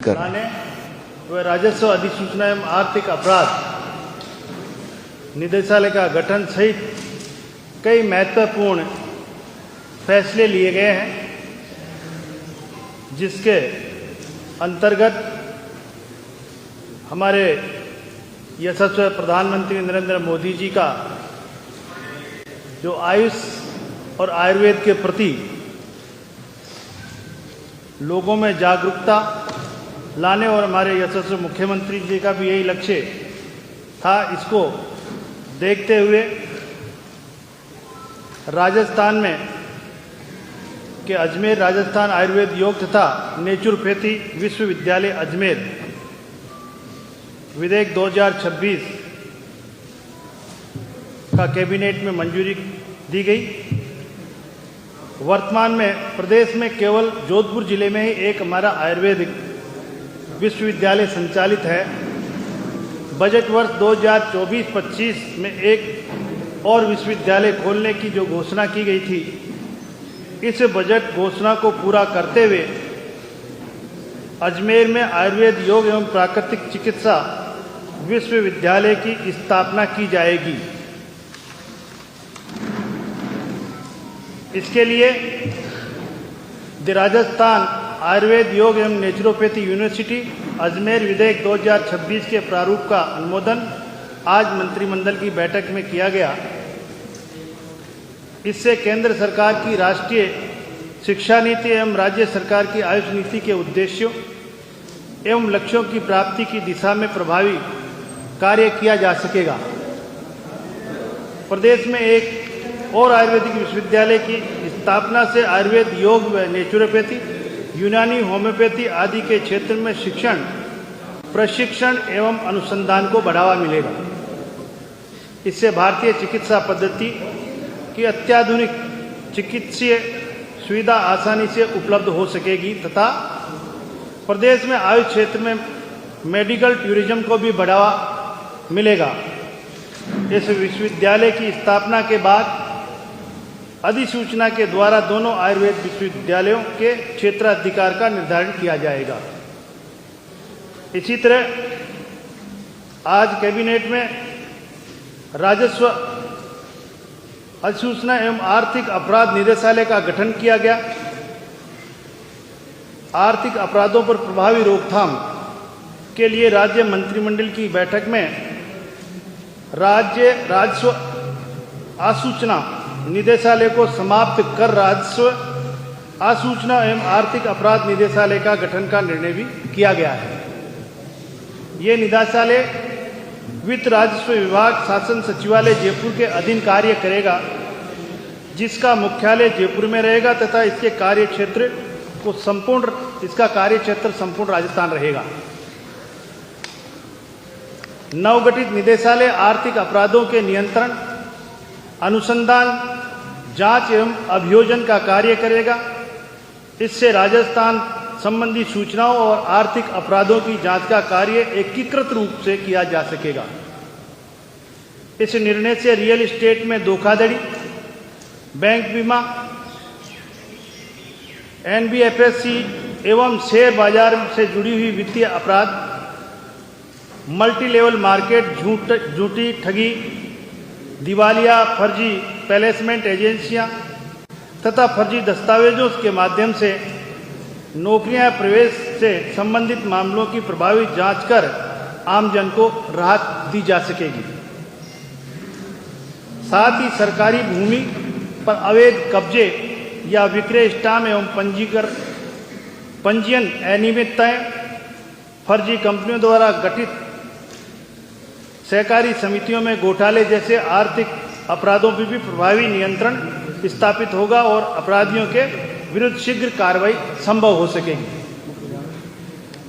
लाने व राजस्व अधिसूचना एवं आर्थिक अपराध निदेशालय का गठन सहित कई महत्वपूर्ण फैसले लिए गए हैं, जिसके अंतर्गत हमारे यशस्वी प्रधानमंत्री नरेंद्र मोदी जी का जो आयुष और आयुर्वेद के प्रति लोगों में जागरूकता लाने और हमारे यशस्वी मुख्यमंत्री जी का भी यही लक्ष्य था। इसको देखते हुए राजस्थान में के अजमेर राजस्थान आयुर्वेद योग तथा नेचुरोपैथी विश्वविद्यालय अजमेर विधेयक 2026 का कैबिनेट में मंजूरी दी गई। वर्तमान में प्रदेश में केवल जोधपुर जिले में ही एक हमारा आयुर्वेदिक विश्वविद्यालय संचालित है। बजट वर्ष 2024-25 में एक और विश्वविद्यालय खोलने की जो घोषणा की गई थी, इस बजट घोषणा को पूरा करते हुए अजमेर में आयुर्वेद योग एवं प्राकृतिक चिकित्सा विश्वविद्यालय की स्थापना की जाएगी। इसके लिए राजस्थान आयुर्वेद योग एवं नेचुरोपैथी यूनिवर्सिटी अजमेर विधेयक 2026 के प्रारूप का अनुमोदन आज मंत्रिमंडल की बैठक में किया गया। इससे केंद्र सरकार की राष्ट्रीय शिक्षा नीति एवं राज्य सरकार की आयुष नीति के उद्देश्यों एवं लक्ष्यों की प्राप्ति की दिशा में प्रभावी कार्य किया जा सकेगा। प्रदेश में एक और आयुर्वेदिक विश्वविद्यालय की स्थापना से आयुर्वेद योग व नेचुरोपैथी यूनानी होम्योपैथी आदि के क्षेत्र में शिक्षण प्रशिक्षण एवं अनुसंधान को बढ़ावा मिलेगा। इससे भारतीय चिकित्सा पद्धति की अत्याधुनिक चिकित्सीय सुविधा आसानी से उपलब्ध हो सकेगी तथा प्रदेश में आयुष क्षेत्र में मेडिकल टूरिज्म को भी बढ़ावा मिलेगा। इस विश्वविद्यालय की स्थापना के बाद अधिसूचना के द्वारा दोनों आयुर्वेद विश्वविद्यालयों के क्षेत्राधिकार का निर्धारण किया जाएगा। इसी तरह आज कैबिनेट में राजस्व अधिसूचना एवं आर्थिक अपराध निदेशालय का गठन किया गया। आर्थिक अपराधों पर प्रभावी रोकथाम के लिए राज्य मंत्रिमंडल की बैठक में राज्य राजस्व आसूचना निदेशालय को समाप्त कर राजस्व आसूचना एवं आर्थिक अपराध निदेशालय का गठन का निर्णय भी किया गया है। ये निदेशालय वित्त राजस्व विभाग शासन सचिवालय जयपुर के अधीन कार्य करेगा, जिसका मुख्यालय जयपुर में रहेगा तथा इसके कार्यक्षेत्र संपूर्ण राजस्थान रहेगा। नवगठित निदेशालय आर्थिक अपराधों के नियंत्रण, अनुसंधान, जांच एवं अभियोजन का कार्य करेगा। इससे राजस्थान संबंधी सूचनाओं और आर्थिक अपराधों की जांच का कार्य एकीकृत रूप से किया जा सकेगा। इस निर्णय से रियल एस्टेट में धोखाधड़ी, बैंक बीमा, एनबीएफएससी एवं शेयर बाजार से जुड़ी हुई वित्तीय अपराध, मल्टी लेवल मार्केट, झूठी ठगी, दिवालिया, फर्जी प्लेसमेंट एजेंसियां तथा फर्जी दस्तावेजों के माध्यम से नौकरियां प्रवेश से संबंधित मामलों की प्रभावी जांच कर आमजन को राहत दी जा सकेगी। साथ ही सरकारी भूमि पर अवैध कब्जे या विक्रय स्टाम्प एवं पंजीयन अनियमितताएं, फर्जी कंपनियों द्वारा गठित सहकारी समितियों में घोटाले जैसे आर्थिक अपराधों पर भी प्रभावी नियंत्रण स्थापित होगा और अपराधियों के विरुद्ध शीघ्र कार्रवाई संभव हो सकेगी।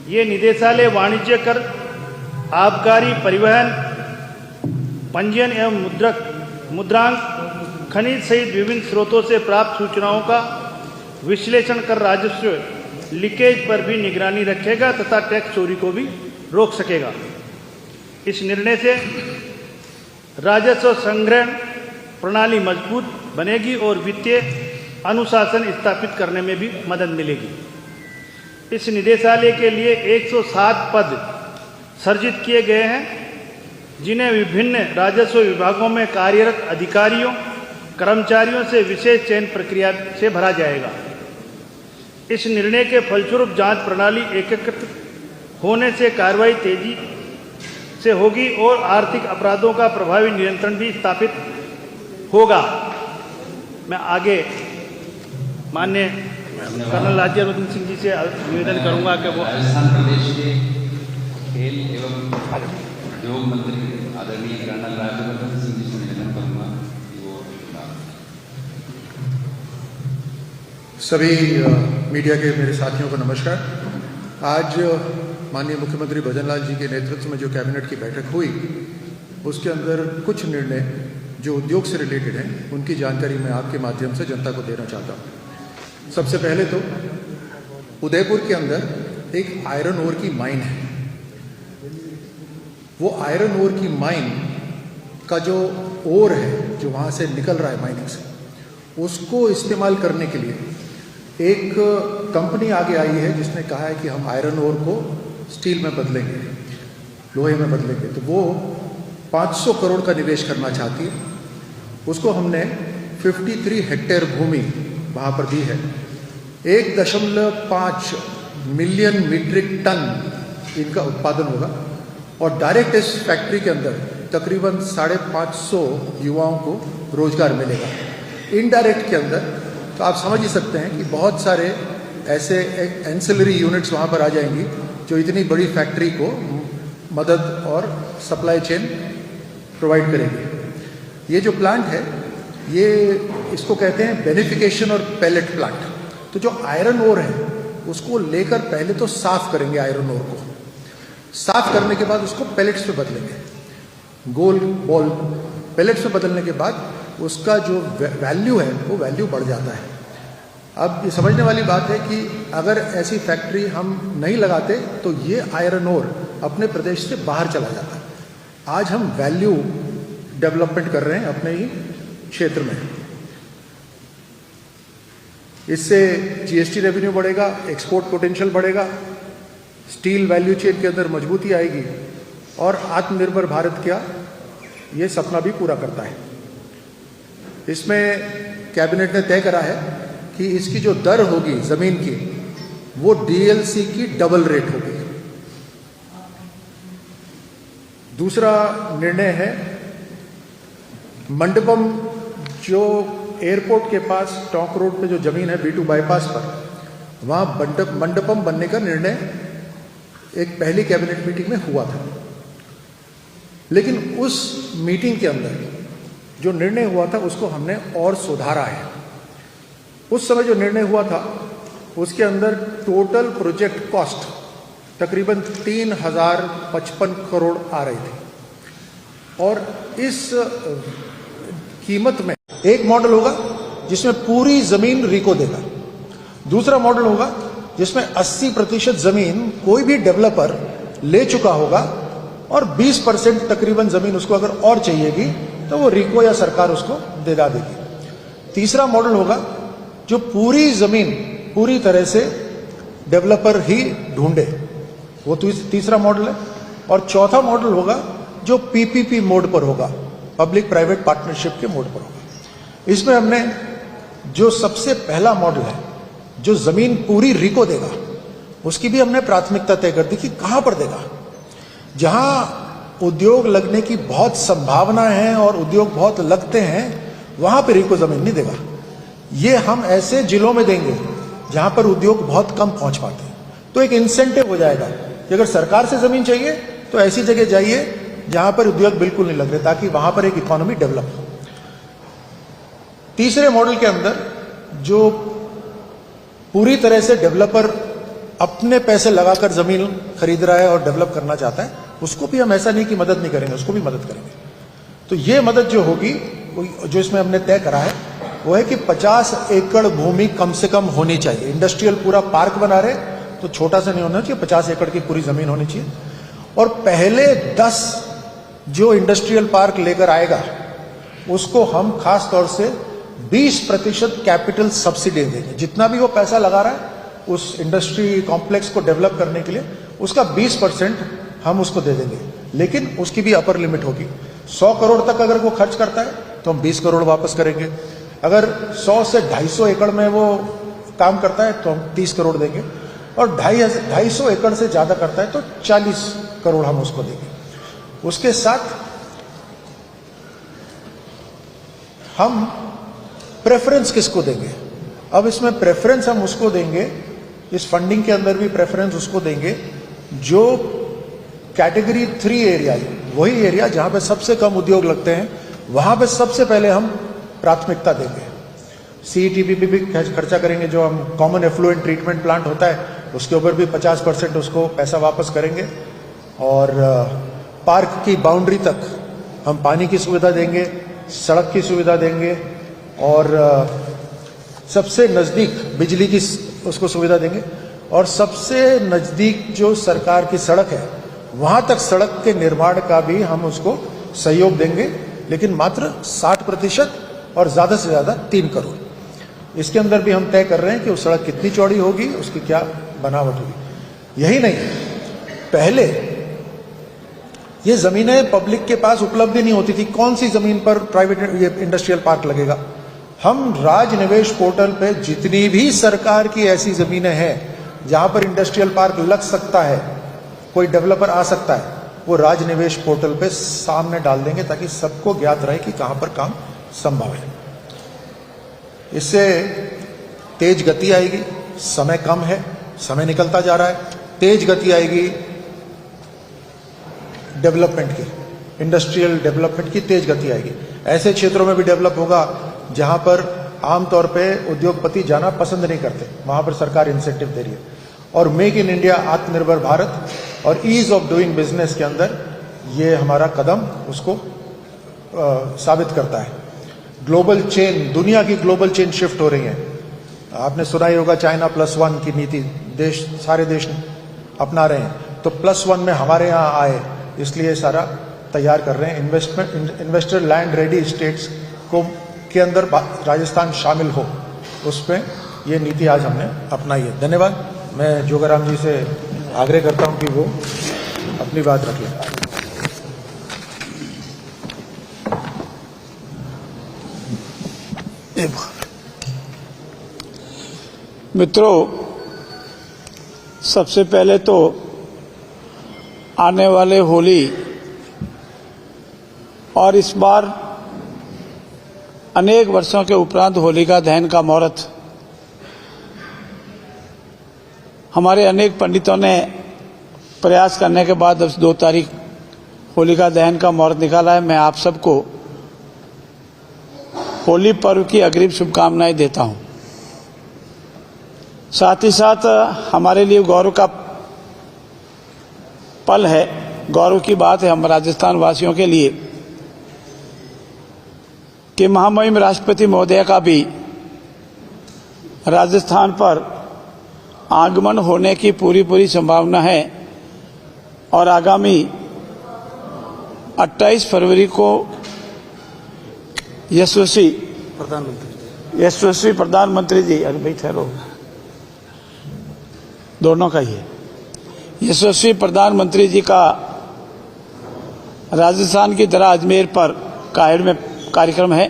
ये निदेशालय वाणिज्य कर, आबकारी, परिवहन, पंजीयन एवं मुद्रांक, खनिज सहित विभिन्न स्रोतों से प्राप्त सूचनाओं का विश्लेषण कर राजस्व लीकेज पर भी निगरानी रखेगा तथा टैक्स चोरी को भी रोक सकेगा। इस निर्णय से राजस्व संग्रहण प्रणाली मजबूत बनेगी और वित्तीय अनुशासन स्थापित करने में भी मदद मिलेगी। इस निदेशालय के लिए 107 पद सृजित किए गए हैं, जिन्हें विभिन्न राजस्व विभागों में कार्यरत अधिकारियों कर्मचारियों से विशेष चयन प्रक्रिया से भरा जाएगा। इस निर्णय के फलस्वरूप जांच प्रणाली एकीकृत होने से कार्रवाई तेजी से होगी और आर्थिक अपराधों का प्रभावी नियंत्रण भी स्थापित होगा। मैं आगे माननीय कर्नल राज्यवर्धन सिंह जी से निवेदन करूंगा कि वो राजस्थान प्रदेश के खेल एवं उद्योग मंत्री आदरणीय कर्नल राज्यवर्धन सिंह जी से निवेदन करूंगा कि वो सभी मीडिया के मेरे साथियों को नमस्कार। आज माननीय मुख्यमंत्री भजनलाल जी के नेतृत्व में जो कैबिनेट की बैठक हुई, उसके अंदर कुछ निर्णय जो उद्योग से रिलेटेड हैं, उनकी जानकारी मैं आपके माध्यम से जनता को देना चाहता हूँ। सबसे पहले तो उदयपुर के अंदर एक आयरन ओर की माइन है। वो आयरन ओर की माइन का जो ओर है, जो वहाँ से निकल रहा है माइनिंग से, उसको इस्तेमाल करने के लिए एक कंपनी आगे आई है जिसने कहा है कि हम आयरन ओर को स्टील में बदलेंगे, लोहे में बदलेंगे। तो वो 500 करोड़ का निवेश करना चाहती है। उसको हमने 53 हेक्टेयर भूमि वहाँ पर दी है। 1.5 मिलियन मीट्रिक टन इनका उत्पादन होगा और डायरेक्ट इस फैक्ट्री के अंदर तकरीबन 550 युवाओं को रोजगार मिलेगा। इनडायरेक्ट के अंदर तो आप समझ ही सकते हैं कि बहुत सारे ऐसे एंसिलरी यूनिट्स वहाँ पर आ जाएंगी जो इतनी बड़ी फैक्ट्री को मदद और सप्लाई चेन प्रोवाइड करेंगे। ये जो प्लांट है, ये इसको कहते हैं बेनिफिकेशन और पैलेट प्लांट। तो जो आयरन ओर है उसको लेकर पहले तो साफ करेंगे, आयरन ओर को साफ करने के बाद उसको पैलेट्स पे बदलेंगे, गोल बॉल पैलेट्स पे बदलने के बाद उसका जो वैल्यू है वो वैल्यू बढ़ जाता है। अब ये समझने वाली बात है कि अगर ऐसी फैक्ट्री हम नहीं लगाते तो ये आयरन ओर अपने प्रदेश से बाहर चला जाता है। आज हम वैल्यू डेवलपमेंट कर रहे हैं अपने ही क्षेत्र में। इससे जीएसटी रेवेन्यू बढ़ेगा, एक्सपोर्ट पोटेंशियल बढ़ेगा, स्टील वैल्यू चेन के अंदर मजबूती आएगी और आत्मनिर्भर भारत का ये सपना भी पूरा करता है। इसमें कैबिनेट ने तय करा है कि इसकी जो दर होगी जमीन की, वो डीएलसी की डबल रेट होगी। दूसरा निर्णय है मंडपम, जो एयरपोर्ट के पास टोंक रोड पे जो जमीन है B2 बाईपास पर, वहां मंडपम बनने का निर्णय एक पहली कैबिनेट मीटिंग में हुआ था। लेकिन उस मीटिंग के अंदर जो निर्णय हुआ था उसको हमने और सुधारा है। उस समय जो निर्णय हुआ था उसके अंदर टोटल प्रोजेक्ट कॉस्ट तकरीबन 3055 करोड़ आ रही थी और इस कीमत में एक मॉडल होगा जिसमें पूरी जमीन रिको देगा, दूसरा मॉडल होगा जिसमें 80% जमीन कोई भी डेवलपर ले चुका होगा और 20% तकरीबन जमीन उसको अगर और चाहिएगी तो वो रिको या सरकार उसको दिला देगी। तीसरा मॉडल होगा जो पूरी जमीन पूरी तरह से डेवलपर ही ढूंढे, वो तीसरा मॉडल है। और चौथा मॉडल होगा जो पीपीपी मोड पर होगा, पब्लिक प्राइवेट पार्टनरशिप के मोड पर होगा। इसमें हमने जो सबसे पहला मॉडल है जो जमीन पूरी रिको देगा, उसकी भी हमने प्राथमिकता तय कर दी कि कहां पर देगा। जहां उद्योग लगने की बहुत संभावना है और उद्योग बहुत लगते हैं, वहां पर रिको जमीन नहीं देगा। ये हम ऐसे जिलों में देंगे जहां पर उद्योग बहुत कम पहुंच पाते हैं। तो एक इंसेंटिव हो जाएगा कि अगर सरकार से जमीन चाहिए तो ऐसी जगह जाइए जहां पर उद्योग बिल्कुल नहीं लग रहे, ताकि वहां पर एक इकोनॉमी डेवलप हो। तीसरे मॉडल के अंदर जो पूरी तरह से डेवलपर अपने पैसे लगाकर जमीन खरीद रहा है और डेवलप करना चाहता है, उसको भी हम ऐसा नहीं कि मदद नहीं करेंगे, उसको भी मदद करेंगे। तो ये मदद जो होगी, जो इसमें हमने तय करा है, वो है कि 50 एकड़ भूमि कम से कम होनी चाहिए। इंडस्ट्रियल पूरा पार्क बना रहे तो छोटा सा नहीं होना चाहिए, 50 एकड़ की पूरी जमीन होनी चाहिए। और पहले 10 जो इंडस्ट्रियल पार्क लेकर आएगा उसको हम खास तौर से 20% कैपिटल सब्सिडी देंगे। जितना भी वो पैसा लगा रहा है उस इंडस्ट्री कॉम्प्लेक्स को डेवलप करने के लिए उसका 20% हम उसको दे देंगे, लेकिन उसकी भी अपर लिमिट होगी। 100 करोड़ तक अगर वो खर्च करता है तो हम 20 करोड़ वापस करेंगे। अगर 100 से 250 एकड़ में वो काम करता है तो हम 30 करोड़ देंगे, और 250 एकड़ से ज़्यादा करता है तो 40 करोड़ हम उसको देंगे। उसके साथ हम प्रेफरेंस किसको देंगे? अब इसमें प्रेफरेंस हम उसको देंगे, इस फंडिंग के अंदर भी प्रेफरेंस उसको देंगे जो कैटेगरी 3 एरिया है, वही एरिया जहां पे सबसे कम उद्योग लगते हैं, वहां पे सबसे पहले हम प्राथमिकता देंगे। सीईटीपी भी खर्चा करेंगे, जो हम कॉमन एफ्लुएंट ट्रीटमेंट प्लांट होता है उसके ऊपर भी 50% उसको पैसा वापस करेंगे, और पार्क की बाउंड्री तक हम पानी की सुविधा देंगे, सड़क की सुविधा देंगे, और सबसे नज़दीक बिजली की उसको सुविधा देंगे, और सबसे नज़दीक जो सरकार की सड़क है वहाँ तक सड़क के निर्माण का भी हम उसको सहयोग देंगे, लेकिन मात्र 60% और ज़्यादा से ज़्यादा 3 करोड़। इसके अंदर भी हम तय कर रहे हैं कि वो सड़क कितनी चौड़ी होगी, उसकी क्या बनावट होगी। यही नहीं, पहले ये ज़मीनें पब्लिक के पास उपलब्ध ही नहीं होती थी। कौन सी ज़मीन पर प्राइवेट ये इंडस्ट्रियल पार्क लगेगा? हम राज निवेश पोर्टल पे जितनी भी सरकार की ऐसी ज़मीनें हैं जहां पर इंडस्ट्रियल पार्क लग सकता है, कोई डेवलपर आ सकता है, वो राज निवेश पोर्टल पे सामने डाल देंगे ताकि सबको ज्ञात रहे कि कहां पर काम संभव है। इससे तेज गति आएगी, समय कम है, समय निकलता जा रहा है, तेज गति आएगी डेवलपमेंट की, इंडस्ट्रियल डेवलपमेंट की तेज गति आएगी। ऐसे क्षेत्रों में भी डेवलप होगा जहां पर आमतौर पे उद्योगपति जाना पसंद नहीं करते, वहां पर सरकार इंसेंटिव दे रही है। और मेक इन इंडिया, आत्मनिर्भर भारत और ईज ऑफ डूइंग बिजनेस के अंदर ये हमारा कदम उसको साबित करता है। ग्लोबल चेन, दुनिया की ग्लोबल चेन शिफ्ट हो रही है। आपने सुना ही होगा China +1 की नीति, सारे देश अपना रहे हैं, तो +1 में हमारे यहाँ आए, इसलिए सारा तैयार कर रहे हैं। इन्वेस्टर लैंड रेडी स्टेट्स को के अंदर राजस्थान शामिल हो, उसमें ये नीति आज हमने अपनाई है। धन्यवाद। मैं जोगाराम जी से आग्रह करता हूं कि वो अपनी बात रख लें। मित्रों, सबसे पहले तो आने वाले होली और इस बार अनेक वर्षों के उपरांत होलिका दहन का मुहूर्त हमारे अनेक पंडितों ने प्रयास करने के बाद अब 2 तारीख होलिका दहन का मुहूर्त निकाला है। मैं आप सबको होली पर्व की अग्रिम शुभकामनाएं देता हूं। साथ ही साथ हमारे लिए गौरव का पल है, गौरव की बात है हम राजस्थान वासियों के लिए कि महामहिम राष्ट्रपति महोदय का भी राजस्थान पर आगमन होने की पूरी संभावना है, और आगामी 28 फरवरी को यशस्वी प्रधानमंत्री जी, अरे भाई ठहरो, दोनों का ही है, यशस्वी प्रधानमंत्री जी का राजस्थान की तरह अजमेर पर कायड़ में कार्यक्रम है।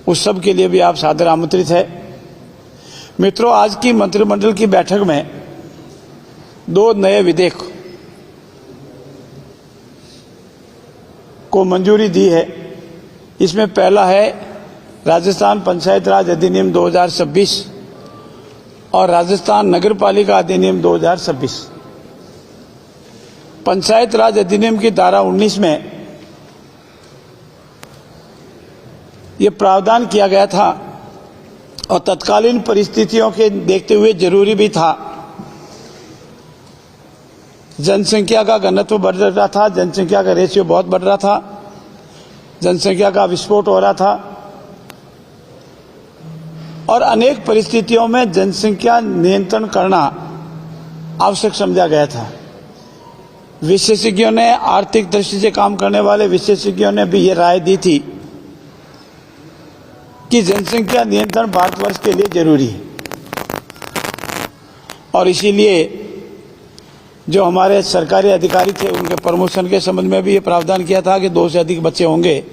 उस सब के लिए भी आप सादर आमंत्रित है। मित्रों, आज की मंत्रिमंडल की बैठक में 2 नए विधेयक को मंजूरी दी है। इसमें पहला है राजस्थान पंचायत राज अधिनियम 2026 और राजस्थान नगरपालिका अधिनियम 2026। पंचायत राज अधिनियम की धारा 19 में ये प्रावधान किया गया था और तत्कालीन परिस्थितियों के देखते हुए जरूरी भी था। जनसंख्या का घनत्व बढ़ रहा था, जनसंख्या का रेशियो बहुत बढ़ रहा था, जनसंख्या का विस्फोट हो रहा था और अनेक परिस्थितियों में जनसंख्या नियंत्रण करना आवश्यक समझा गया था। विशेषज्ञों ने, आर्थिक दृष्टि से काम करने वाले विशेषज्ञों ने भी ये राय दी थी कि जनसंख्या नियंत्रण भारतवर्ष के लिए जरूरी है। और इसीलिए जो हमारे सरकारी अधिकारी थे उनके प्रमोशन के संबंध में भी ये प्रावधान किया था कि 2 से अधिक बच्चे होंगे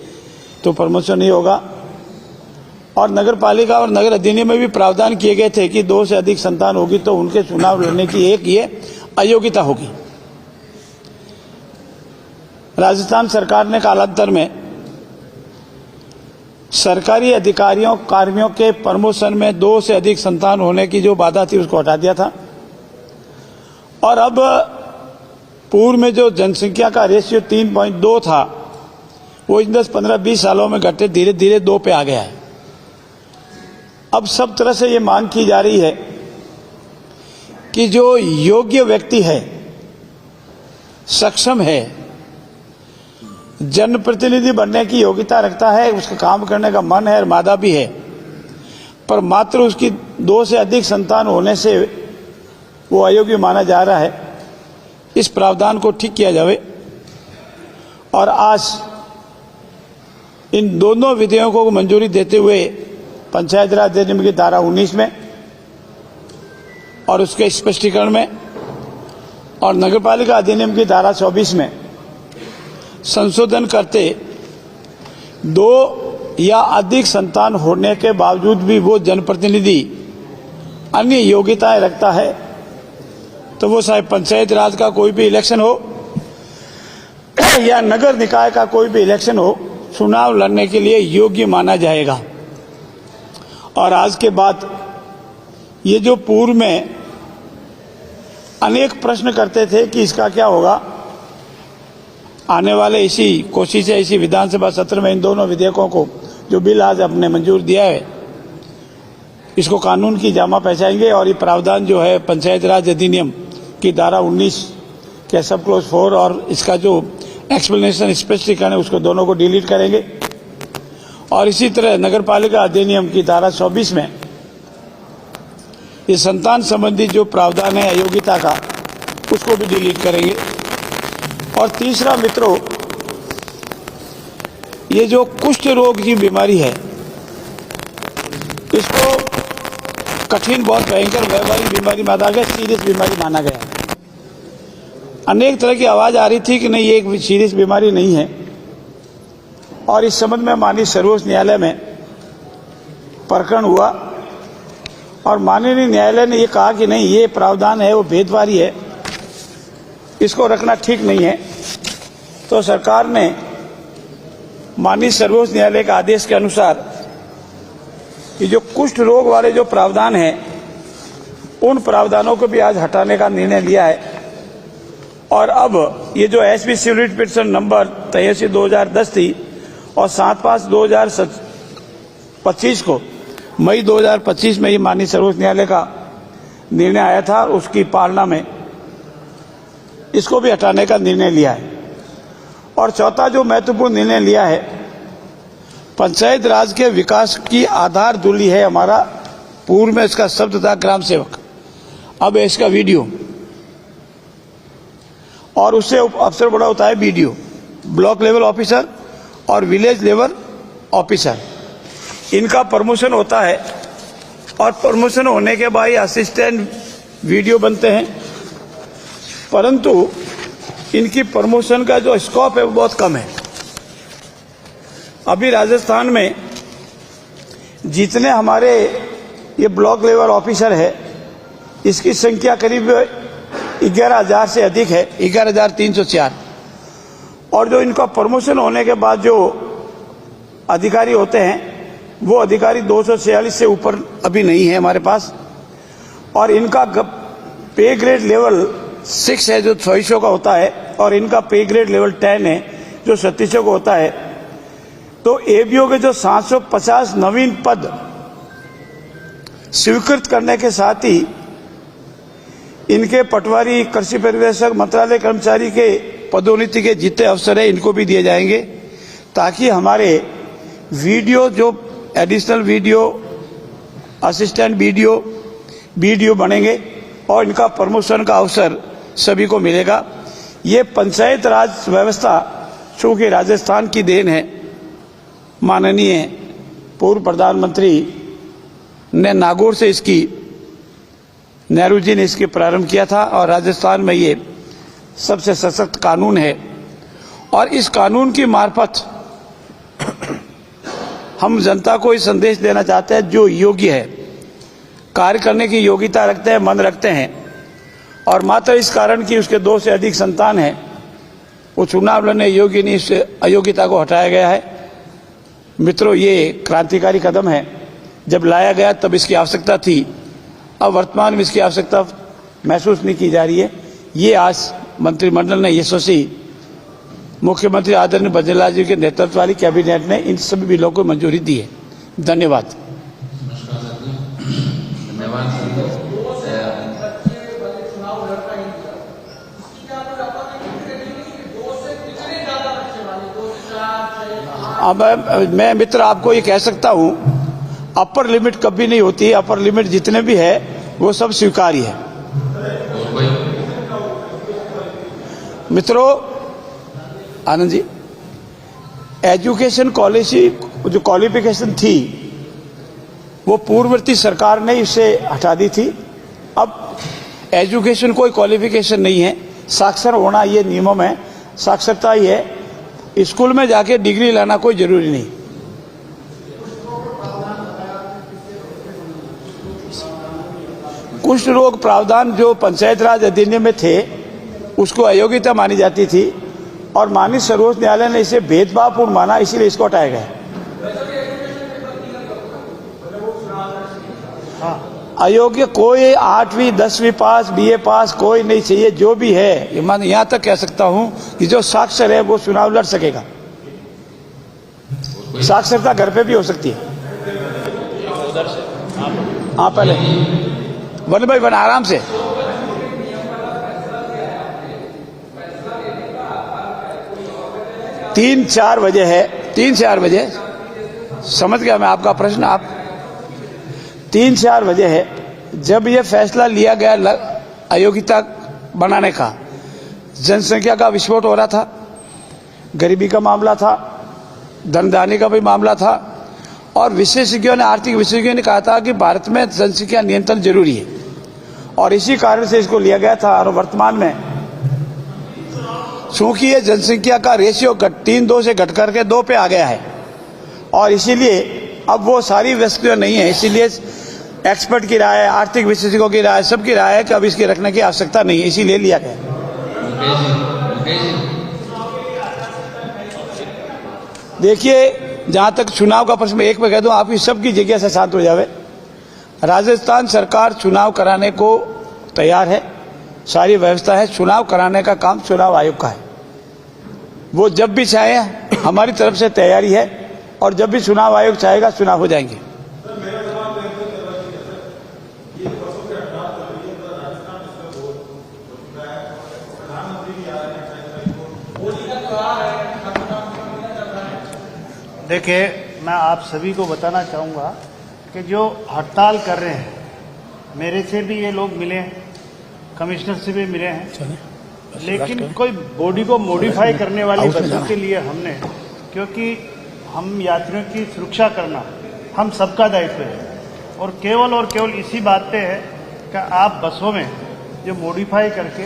तो प्रमोशन नहीं होगा। और नगर पालिका और नगर अधिनियम में भी प्रावधान किए गए थे कि 2 से अधिक संतान होगी तो उनके चुनाव लड़ने की एक ये अयोग्यता होगी। राजस्थान सरकार ने कालांतर में सरकारी अधिकारियों कार्मिकों के प्रमोशन में 2 से अधिक संतान होने की जो बाधा थी उसको हटा दिया था। और अब पूर्व में जो जनसंख्या का रेशियो 3.2 था वो इन 10, 15, 20 सालों में घटते धीरे धीरे 2 पे आ गया है। अब सब तरह से ये मांग की जा रही है कि जो योग्य व्यक्ति है, सक्षम है, जनप्रतिनिधि बनने की योग्यता रखता है, उसका काम करने का मन है और मादा भी है, पर मात्र उसकी 2 से अधिक संतान होने से वो अयोग्य माना जा रहा है, इस प्रावधान को ठीक किया जावे। और आज इन दोनों विधेयकों को मंजूरी देते हुए पंचायत राज अधिनियम की धारा 19 में और उसके स्पष्टीकरण में और नगरपालिका अधिनियम की धारा 24 में संशोधन करते 2 या अधिक संतान होने के बावजूद भी वो जनप्रतिनिधि अन्य योग्यताएं रखता है तो वो चाहे पंचायत राज का कोई भी इलेक्शन हो या नगर निकाय का कोई भी इलेक्शन हो, चुनाव लड़ने के लिए योग्य माना जाएगा। और आज के बाद ये जो पूर्व में अनेक प्रश्न करते थे कि इसका क्या होगा, आने वाले इसी कोशिश है इसी विधानसभा सत्र में इन दोनों विधेयकों को जो बिल आज आपने मंजूर दिया है इसको कानून की जामा पहचाएंगे और ये प्रावधान जो है पंचायत राज अधिनियम की धारा 19 के सब क्लोज 4 और इसका जो एक्सप्लेनेशन स्पष्टीकरण है उसको दोनों को डिलीट करेंगे। और इसी तरह नगरपालिका अधिनियम की धारा 24 में ये संतान संबंधी जो प्रावधान है अयोग्यता का उसको भी डिलीट करेंगे। और तीसरा मित्रों, ये जो कुष्ठ रोग की बीमारी है इसको कठिन, बहुत भयंकर वैवाहिक बीमारी माना गया, सीरियस बीमारी माना गया। अनेक तरह की आवाज आ रही थी कि नहीं ये एक सीरियस बीमारी नहीं है और इस संबंध में माननीय सर्वोच्च न्यायालय में प्रकरण हुआ और माननीय न्यायालय ने ये कहा कि नहीं ये प्रावधान है वो भेदभावी है, इसको रखना ठीक नहीं है। तो सरकार ने माननीय सर्वोच्च न्यायालय के आदेश के अनुसार ये जो कुष्ठ रोग वाले जो प्रावधान हैं उन प्रावधानों को भी आज हटाने का निर्णय लिया है। और अब ये जो एसपी सिविल पिटीशन नंबर 83/2010 थी और 7/5/2025 को मई 2025 में ये माननीय सर्वोच्च न्यायालय का निर्णय आया था, उसकी पालना में इसको भी हटाने का निर्णय लिया है। और चौथा जो महत्वपूर्ण निर्णय लिया है, पंचायत राज के विकास की आधार धूली है हमारा, पूर्व में इसका शब्द था ग्राम सेवक, अब है इसका वीडियो और उससे अफसर बड़ा होता है बीडीओ, ब्लॉक लेवल ऑफिसर और विलेज लेवल ऑफिसर। इनका प्रमोशन होता है और प्रमोशन होने के बाद असिस्टेंट वीडियो बनते हैं, परंतु इनकी प्रमोशन का जो स्कोप है वो बहुत कम है। अभी राजस्थान में जितने हमारे ये ब्लॉक लेवल ऑफिसर है इसकी संख्या करीब 11,000 से अधिक है, 11,304। और जो इनका प्रमोशन होने के बाद जो अधिकारी होते हैं वो अधिकारी 246 से ऊपर अभी नहीं है हमारे पास। और इनका पे ग्रेड लेवल 6 है जो 2600 का होता है और इनका पे ग्रेड लेवल 10 है जो 3700 का होता है। तो एबीओ के जो 750 नवीन पद स्वीकृत करने के साथ ही इनके पटवारी, कृषि पर्यवेक्षक, मंत्रालय कर्मचारी के पदोन्नति के जितने अवसर है इनको भी दिए जाएंगे, ताकि हमारे वीडियो जो एडिशनल वीडियो, असिस्टेंट वीडियो बनेंगे और इनका प्रमोशन का अवसर सभी को मिलेगा। ये पंचायत राज व्यवस्था चूंकि राजस्थान की देन है, माननीय पूर्व प्रधानमंत्री ने नागौर से इसकी नेहरू जी ने इसके प्रारंभ किया था और राजस्थान में ये सबसे सशक्त कानून है। और इस कानून की मार्फत हम जनता को ये संदेश देना चाहते हैं, जो योग्य है, कार्य करने की योग्यता रखते हैं, मन रखते हैं, और मात्र इस कारण कि उसके 2 से अधिक संतान है, वो चुनाव लड़ने योग्य नहीं, इससे अयोग्यता को हटाया गया है। मित्रों, ये क्रांतिकारी कदम है। जब लाया गया तब इसकी आवश्यकता थी, अब वर्तमान में इसकी आवश्यकता महसूस नहीं की जा रही है। ये आज मंत्रिमंडल ने यशस्वी मुख्यमंत्री आदरणीय बंजरलाल जी के नेतृत्व वाली कैबिनेट ने इन सभी बिलों को मंजूरी दी है। धन्यवाद। अब मैं मित्र आपको ये कह सकता हूं, अपर लिमिट कभी नहीं होती है। अपर लिमिट जितने भी है वो सब स्वीकार्य है। मित्रों, आनंद जी, एजुकेशन पॉलिसी जो क्वालिफिकेशन थी वो पूर्ववर्ती सरकार ने इसे हटा दी थी। अब एजुकेशन कोई क्वालिफिकेशन नहीं है, साक्षर होना ये नियम है, साक्षरता ही है। स्कूल में जाके डिग्री लाना कोई जरूरी नहीं। कुष्ठ रोग प्रावधान जो पंचायत राज अधिनियम में थे उसको अयोग्यता मानी जाती थी और माननीय सर्वोच्च न्यायालय ने इसे भेदभावपूर्ण माना, इसीलिए इसको हटाया गया। अयोग्य कोई 8वीं 10वीं पास, BA पास कोई नहीं चाहिए। जो भी है, मैं यहां तक कह सकता हूं कि जो साक्षर है वो चुनाव लड़ सकेगा। साक्षरता घर पे भी हो सकती है। हाँ, पहले वन भाई बना आराम से। तीन चार बजे है, 3-4 बजे समझ गया मैं आपका प्रश्न। आप 3-4 बजे है जब ये फैसला लिया गया अयोग्यता बनाने का। जनसंख्या का विस्फोट हो रहा था, गरीबी का मामला था, धनदानी का भी मामला था, और विशेषज्ञों ने, आर्थिक विशेषज्ञों ने कहा था कि भारत में जनसंख्या नियंत्रण जरूरी है और इसी कारण से इसको लिया गया था। और वर्तमान में चूंकि ये जनसंख्या का रेशियो 3-2 से घट करके 2 पे आ गया है और इसीलिए अब वो सारी वस्तुएं नहीं है, इसीलिए एक्सपर्ट की राय, आर्थिक विशेषज्ञों की राय, सबकी राय है कि अब इसके रखने की आवश्यकता नहीं है, इसीलिए लिया गया। देखिए, जहां तक चुनाव का प्रश्न, एक मैं कह दूं, आपकी सबकी जगह से शांत हो जावे। राजस्थान सरकार चुनाव कराने को तैयार है, सारी व्यवस्था है। चुनाव कराने का काम चुनाव आयोग का है। वो जब भी चाहे, हमारी तरफ से तैयारी है, और जब भी चुनाव आयोग चाहेगा चुनाव हो जाएंगे। देखिए, मैं आप सभी को बताना चाहूँगा कि जो हड़ताल कर रहे हैं, मेरे से भी ये लोग मिले हैं, कमिश्नर से भी मिले हैं, लेकिन कोई बॉडी को मॉडिफाई करने वाली बसों के लिए हमने, क्योंकि हम यात्रियों की सुरक्षा करना हम सबका दायित्व है, और केवल इसी बात पे है कि आप बसों में जो मॉडिफाई करके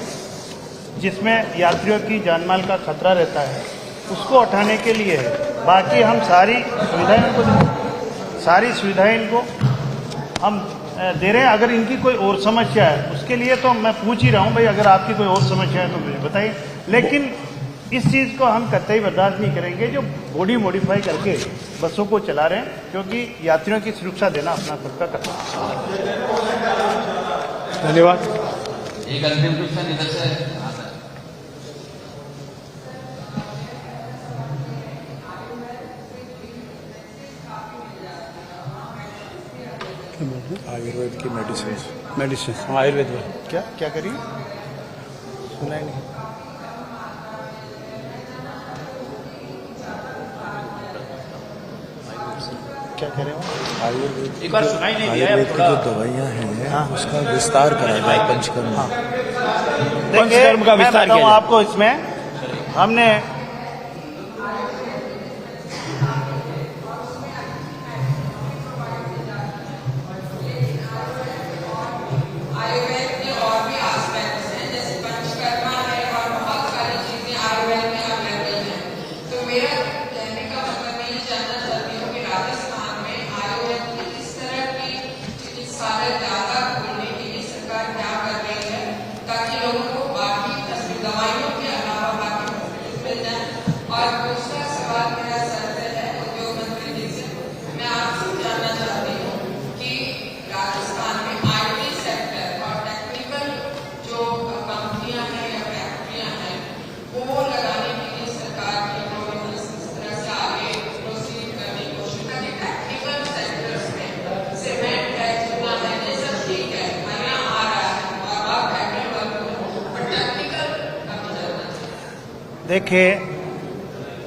जिसमें यात्रियों की जानमाल का खतरा रहता है उसको हटाने के लिए है। बाकी हम सारी सुविधाएं इनको हम दे रहे हैं। अगर इनकी कोई और समस्या है उसके लिए तो मैं पूछ ही रहा हूं, भाई अगर आपकी कोई और समस्या है तो मुझे बताइए, लेकिन इस चीज़ को हम कतई बर्दाश्त नहीं करेंगे जो बॉडी मॉडिफाई करके बसों को चला रहे हैं, क्योंकि यात्रियों की सुरक्षा देना अपना सबका कर्तव्य है। धन्यवाद। एक अंतिम क्वेश्चन इधर से। आयुर्वेद की मेडिसिन आयुर्वेद में क्या करिए, सुना ही नहीं। क्या कह रहे हो? आयुर्वेद एक बार सुनाई नहीं दिया, आयुर्वेद की जो दवाइयाँ हैं उसका विस्तार करा जाए पंचकर्म। पंचकर्म का विस्तार किया जाए। आपको इसमें हमने आयुर्वेद देखिए,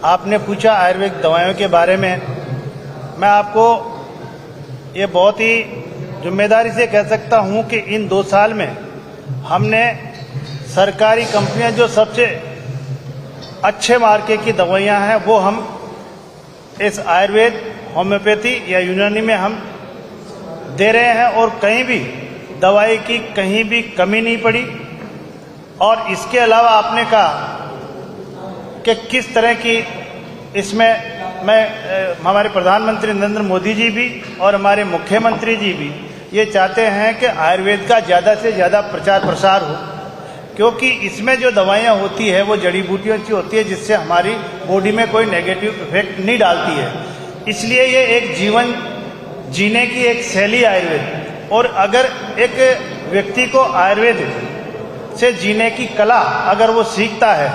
आपने पूछा आयुर्वेदिक दवाइयों के बारे में। मैं आपको ये बहुत ही जिम्मेदारी से कह सकता हूं कि इन 2 साल में हमने सरकारी कंपनियां जो सबसे अच्छे मार्के की दवाइयां हैं वो हम इस आयुर्वेद, होम्योपैथी या यूनानी में हम दे रहे हैं और कहीं भी दवाई की कहीं भी कमी नहीं पड़ी। और इसके अलावा आपने कहा कि किस तरह की इसमें हमारे प्रधानमंत्री नरेंद्र मोदी जी भी और हमारे मुख्यमंत्री जी भी ये चाहते हैं कि आयुर्वेद का ज़्यादा से ज़्यादा प्रचार प्रसार हो, क्योंकि इसमें जो दवाइयाँ होती है वो जड़ी बूटियों की होती है जिससे हमारी बॉडी में कोई नेगेटिव इफेक्ट नहीं डालती है। इसलिए ये एक जीवन जीने की एक शैली आयुर्वेद, और अगर एक व्यक्ति को आयुर्वेद से जीने की कला अगर वो सीखता है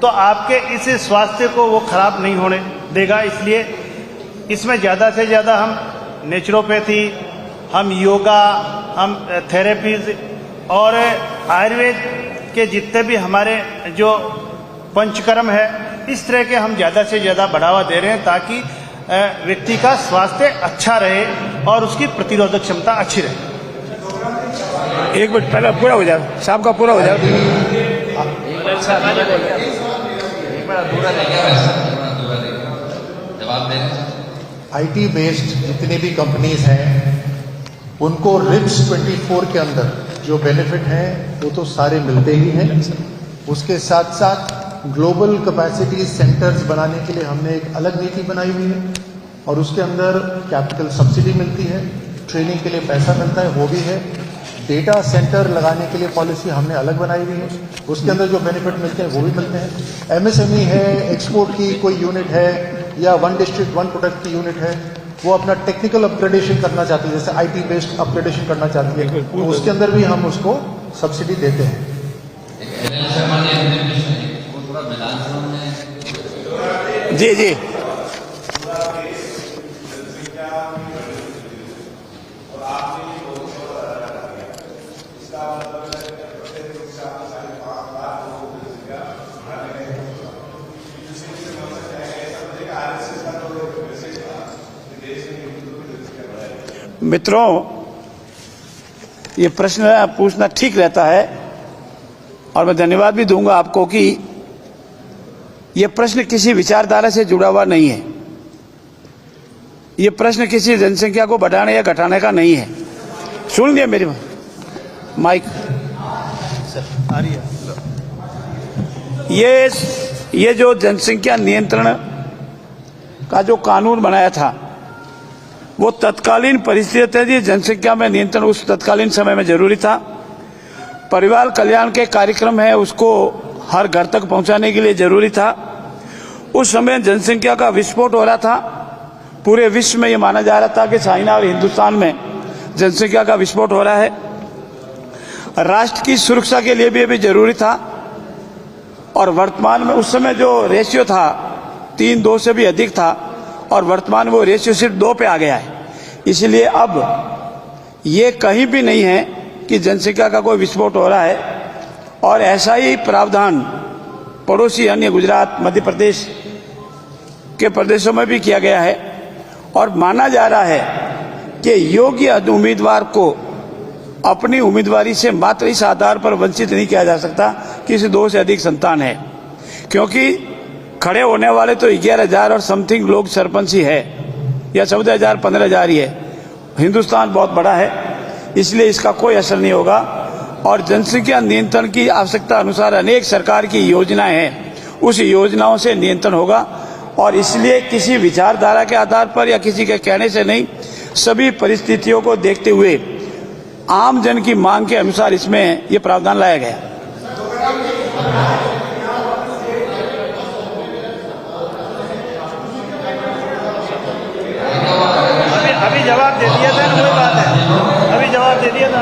तो आपके इस स्वास्थ्य को वो खराब नहीं होने देगा। इसलिए इसमें ज़्यादा से ज़्यादा हम नेचुरोपैथी, हम योगा, हम थेरेपीज और आयुर्वेद के जितने भी हमारे जो पंचकर्म है, इस तरह के हम ज़्यादा से ज़्यादा बढ़ावा दे रहे हैं ताकि व्यक्ति का स्वास्थ्य अच्छा रहे और उसकी प्रतिरोधक क्षमता अच्छी रहे। एक मिनट पहले पूरा हो जाए, शाम का पूरा हो जाए। जवाब दें। आईटी बेस्ड जितनी भी कंपनीज हैं उनको रिप्स 24 के अंदर जो बेनिफिट हैं वो तो सारे मिलते ही हैं। उसके साथ साथ ग्लोबल कैपेसिटी सेंटर्स बनाने के लिए हमने एक अलग नीति बनाई हुई है और उसके अंदर कैपिटल सब्सिडी मिलती है, ट्रेनिंग के लिए पैसा मिलता है वो भी है। डेटा सेंटर लगाने के लिए पॉलिसी हमने अलग बनाई हुई है, उसके अंदर जो बेनिफिट मिलते हैं वो भी मिलते हैं। एमएसएमई है, एक्सपोर्ट की कोई यूनिट है या वन डिस्ट्रिक्ट वन प्रोडक्ट की यूनिट है, वो अपना टेक्निकल अपग्रेडेशन करना चाहती है, जैसे आईटी बेस्ड अपग्रेडेशन करना चाहती है, तो उसके अंदर भी हम उसको सब्सिडी देते हैं। जी जी मित्रों, ये प्रश्न पूछना ठीक रहता है और मैं धन्यवाद भी दूंगा आपको कि ये प्रश्न किसी विचारधारा से जुड़ा हुआ नहीं है। ये प्रश्न किसी जनसंख्या को बढ़ाने या घटाने का नहीं है। सुन लिया मेरी माइक आ रही है। ये जो जनसंख्या नियंत्रण का जो कानून बनाया था वो तत्कालीन परिस्थिति थी। जनसंख्या में नियंत्रण उस तत्कालीन समय में जरूरी था। परिवार कल्याण के कार्यक्रम है उसको हर घर तक पहुंचाने के लिए जरूरी था। उस समय जनसंख्या का विस्फोट हो रहा था। पूरे विश्व में ये माना जा रहा था कि चाइना और हिंदुस्तान में जनसंख्या का विस्फोट हो रहा है। राष्ट्र की सुरक्षा के लिए भी ये भी जरूरी था। और वर्तमान में उस समय जो रेशियो था 3-2 से भी अधिक था और वर्तमान वो रेशियो सिर्फ 2 पे आ गया है। इसलिए अब ये कहीं भी नहीं है कि जनसंख्या का कोई विस्फोट हो रहा है। और ऐसा ही प्रावधान पड़ोसी अन्य गुजरात, मध्य प्रदेश के प्रदेशों में भी किया गया है। और माना जा रहा है कि योग्य उम्मीदवार को अपनी उम्मीदवारी से मात्र इस आधार पर वंचित नहीं किया जा सकता कि इसे 2 से अधिक संतान है, क्योंकि खड़े होने वाले तो 11,000 और समथिंग लोग सरपंच ही है या 14,000 15,000 ही है। हिंदुस्तान बहुत बड़ा है, इसलिए इसका कोई असर नहीं होगा। और जनसंख्या नियंत्रण की आवश्यकता अनुसार अनेक सरकार की योजनाएं हैं, उस योजनाओं से नियंत्रण होगा। और इसलिए किसी विचारधारा के आधार पर या किसी के कहने से नहीं, सभी परिस्थितियों को देखते हुए आम जन की मांग के अनुसार इसमें ये प्रावधान लाया गया। अभी जवाब दे दिया था ना, वही बात है, अभी जवाब दे दिया था।